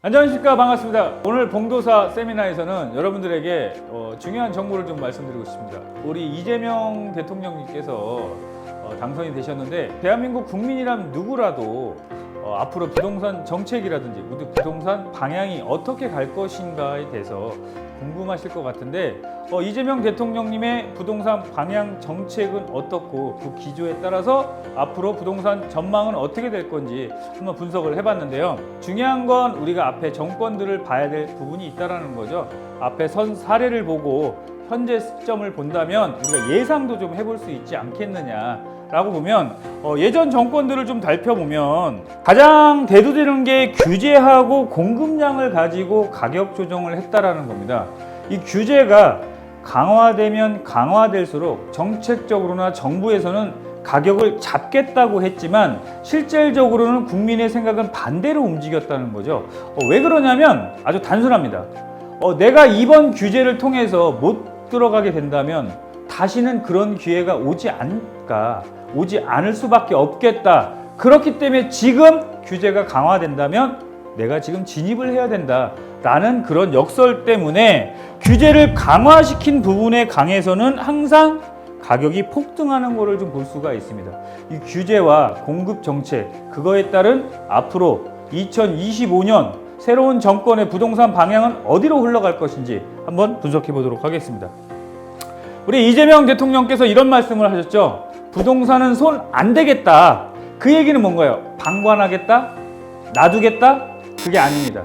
안녕하십니까, 반갑습니다. 오늘 봉도사 세미나에서는 여러분들에게 중요한 정보를 좀 말씀드리고 싶습니다. 우리 이재명 대통령님께서 당선이 되셨는데 대한민국 국민이라면 누구라도 앞으로 부동산 정책이라든지 우리 부동산 방향이 어떻게 갈 것인가에 대해서 궁금하실 것 같은데 이재명 대통령님의 부동산 방향 정책은 어떻고 그 기조에 따라서 앞으로 부동산 전망은 어떻게 될 건지 한번 분석을 해봤는데요. 중요한 건 우리가 앞에 정권들을 봐야 될 부분이 있다는 거죠. 앞에 선 사례를 보고 현재 시점을 본다면 우리가 예상도 좀 해볼 수 있지 않겠느냐 라고 보면 예전 정권들을 좀 살펴보면 가장 대두되는 게 규제하고 공급량을 가지고 가격 조정을 했다라는 겁니다. 이 규제가 강화되면 강화될수록 정책적으로나 정부에서는 가격을 잡겠다고 했지만 실질적으로는 국민의 생각은 반대로 움직였다는 거죠. 왜 그러냐면 아주 단순합니다. 내가 이번 규제를 통해서 못 들어가게 된다면 다시는 그런 기회가 오지 않을 수밖에 없겠다. 그렇기 때문에 지금 규제가 강화된다면 내가 지금 진입을 해야 된다 라는 그런 역설 때문에 규제를 강화시킨 부분에 강해서는 항상 가격이 폭등하는 것을 좀 볼 수가 있습니다. 이 규제와 공급 정책, 그거에 따른 앞으로 2025년 새로운 정권의 부동산 방향은 어디로 흘러갈 것인지 한번 분석해 보도록 하겠습니다. 우리 이재명 대통령께서 이런 말씀을 하셨죠. 부동산은 손 안 대겠다. 그 얘기는 뭔가요? 방관하겠다? 놔두겠다? 그게 아닙니다.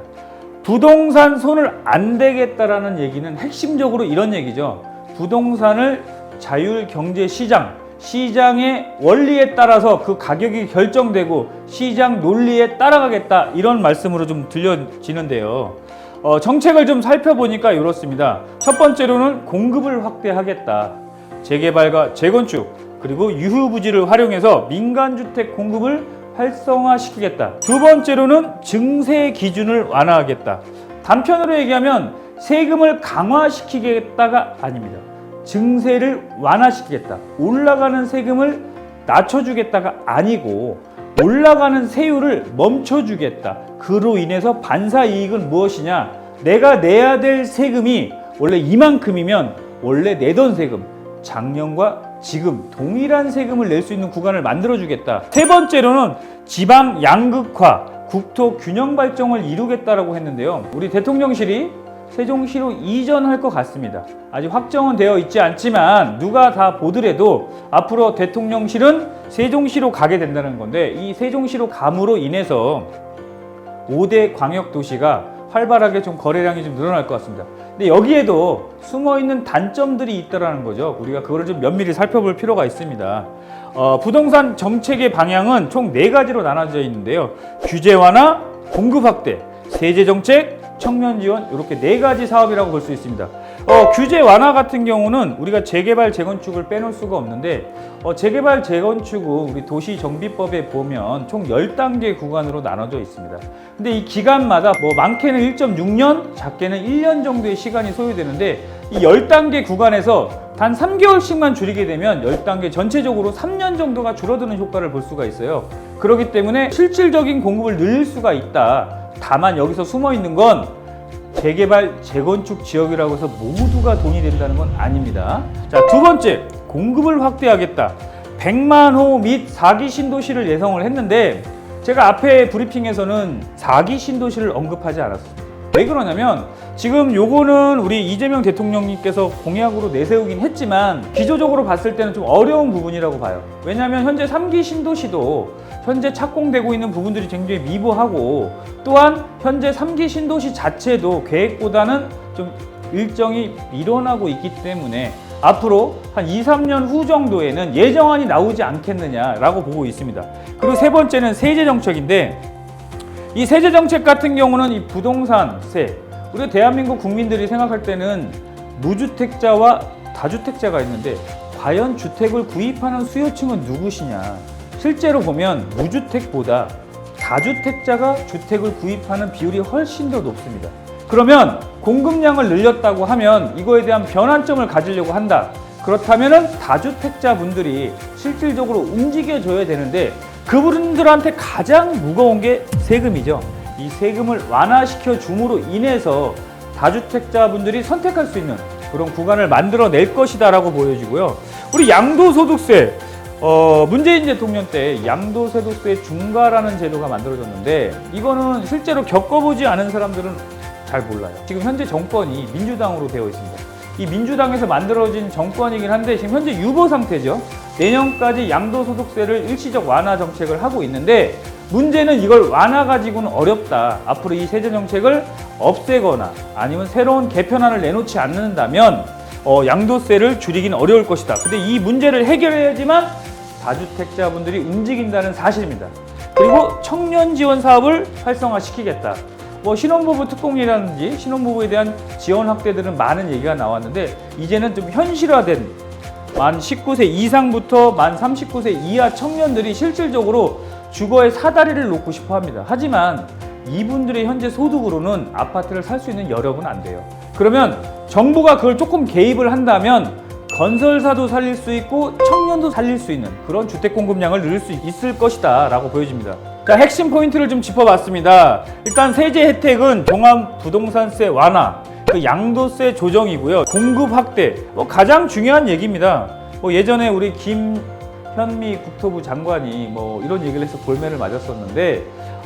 부동산 손을 안 대겠다라는 얘기는 핵심적으로 이런 얘기죠. 부동산을 자율경제시장, 시장의 원리에 따라서 그 가격이 결정되고 시장 논리에 따라가겠다 이런 말씀으로 좀 들려지는데요. 정책을 좀 살펴보니까 이렇습니다. 첫 번째로는 공급을 확대하겠다. 재개발과 재건축 그리고 유휴부지를 활용해서 민간주택 공급을 활성화시키겠다. 두 번째로는 증세 기준을 완화하겠다. 단편으로 얘기하면 세금을 강화시키겠다가 아닙니다. 증세를 완화시키겠다. 올라가는 세금을 낮춰주겠다가 아니고 올라가는 세율을 멈춰주겠다. 그로 인해서 반사이익은 무엇이냐? 내가 내야 될 세금이 원래 이만큼이면 원래 내던 세금, 작년과 지금 동일한 세금을 낼 수 있는 구간을 만들어주겠다. 세 번째로는 지방 양극화, 국토 균형 발전을 이루겠다라고 했는데요. 우리 대통령실이 세종시로 이전할 것 같습니다. 아직 확정은 되어 있지 않지만 누가 다 보더라도 앞으로 대통령실은 세종시로 가게 된다는 건데 이 세종시로 감으로 인해서 5대 광역도시가 활발하게 좀 거래량이 좀 늘어날 것 같습니다. 근데 여기에도 숨어있는 단점들이 있다는 거죠. 우리가 그거를 좀 면밀히 살펴볼 필요가 있습니다. 부동산 정책의 방향은 총 4가지로 나눠져 있는데요. 규제 완화, 공급 확대, 세제 정책, 청년 지원 이렇게 4가지 사업이라고 볼 수 있습니다. 규제 완화 같은 경우는 우리가 재개발 재건축을 빼놓을 수가 없는데 재개발 재건축은 우리 도시정비법에 보면 총 10단계 구간으로 나눠져 있습니다. 근데 이 기간마다 많게는 1.6년, 작게는 1년 정도의 시간이 소요되는데 이 10단계 구간에서 단 3개월씩만 줄이게 되면 10단계 전체적으로 3년 정도가 줄어드는 효과를 볼 수가 있어요. 그렇기 때문에 실질적인 공급을 늘릴 수가 있다. 다만 여기서 숨어 있는 건 재개발, 재건축 지역이라고 해서 모두가 돈이 된다는 건 아닙니다. 자, 두 번째, 공급을 확대하겠다. 100만 호 및 4기 신도시를 예상을 했는데 제가 앞에 브리핑에서는 4기 신도시를 언급하지 않았습니다. 왜 그러냐면 지금 요거는 우리 이재명 대통령님께서 공약으로 내세우긴 했지만 기조적으로 봤을 때는 좀 어려운 부분이라고 봐요. 왜냐하면 현재 3기 신도시도 현재 착공되고 있는 부분들이 굉장히 미비하고 또한 현재 3기 신도시 자체도 계획보다는 좀 일정이 밀어나고 있기 때문에 앞으로 한 2, 3년 후 정도에는 예정안이 나오지 않겠느냐라고 보고 있습니다. 그리고 세 번째는 세제 정책인데 이 세제 정책 같은 경우는 이 부동산세, 우리 대한민국 국민들이 생각할 때는 무주택자와 다주택자가 있는데 과연 주택을 구입하는 수요층은 누구시냐? 실제로 보면 무주택보다 다주택자가 주택을 구입하는 비율이 훨씬 더 높습니다. 그러면 공급량을 늘렸다고 하면 이거에 대한 변환점을 가지려고 한다. 그렇다면 다주택자 분들이 실질적으로 움직여줘야 되는데 그분들한테 가장 무거운 게 세금이죠. 이 세금을 완화시켜 줌으로 인해서 다주택자분들이 선택할 수 있는 그런 구간을 만들어낼 것이다라고 보여지고요. 우리 양도소득세, 문재인 대통령 때 양도소득세 중과라는 제도가 만들어졌는데 이거는 실제로 겪어보지 않은 사람들은 잘 몰라요. 지금 현재 정권이 민주당으로 되어 있습니다. 이 민주당에서 만들어진 정권이긴 한데 지금 현재 유보 상태죠. 내년까지 양도소득세를 일시적 완화 정책을 하고 있는데 문제는 이걸 완화 가지고는 어렵다. 앞으로 이 세제 정책을 없애거나 아니면 새로운 개편안을 내놓지 않는다면 양도세를 줄이기는 어려울 것이다. 근데 이 문제를 해결해야지만 다주택자분들이 움직인다는 사실입니다. 그리고 청년 지원 사업을 활성화시키겠다. 신혼부부 특공이라든지 신혼부부에 대한 지원 확대들은 많은 얘기가 나왔는데 이제는 좀 현실화된 만 19세 이상부터 만 39세 이하 청년들이 실질적으로 주거의 사다리를 놓고 싶어 합니다. 하지만 이분들의 현재 소득으로는 아파트를 살 수 있는 여력은 안 돼요. 그러면 정부가 그걸 조금 개입을 한다면 건설사도 살릴 수 있고 청년도 살릴 수 있는 그런 주택 공급량을 늘릴 수 있을 것이다 라고 보여집니다. 자, 핵심 포인트를 좀 짚어봤습니다. 일단 세제 혜택은 종합부동산세 완화, 그 양도세 조정이고요. 공급 확대, 가장 중요한 얘기입니다. 예전에 우리 김현미 국토부 장관이 이런 얘기를 해서 볼매를 맞았었는데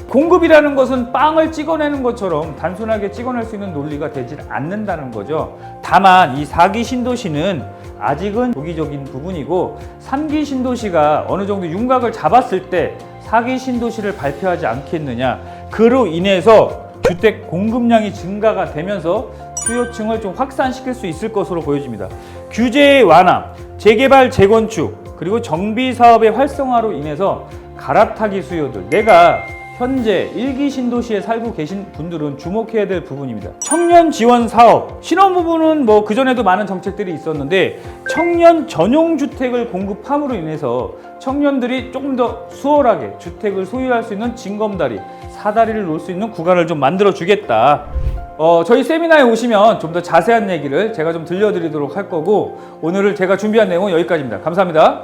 공급이라는 것은 빵을 찍어내는 것처럼 단순하게 찍어낼 수 있는 논리가 되질 않는다는 거죠. 다만 이 4기 신도시는 아직은 조기적인 부분이고 3기 신도시가 어느 정도 윤곽을 잡았을 때 4기 신도시를 발표하지 않겠느냐. 그로 인해서 주택 공급량이 증가가 되면서 수요층을 좀 확산시킬 수 있을 것으로 보여집니다. 규제의 완화, 재개발, 재건축, 그리고 정비 사업의 활성화로 인해서 갈아타기 수요들, 내가 현재 1기 신도시에 살고 계신 분들은 주목해야 될 부분입니다. 청년 지원 사업, 신혼부부는 그전에도 많은 정책들이 있었는데 청년 전용 주택을 공급함으로 인해서 청년들이 조금 더 수월하게 주택을 소유할 수 있는 징검다리, 사다리를 놓을 수 있는 구간을 좀 만들어 주겠다. 저희 세미나에 오시면 좀 더 자세한 얘기를 제가 좀 들려드리도록 할 거고 오늘 제가 준비한 내용은 여기까지입니다. 감사합니다.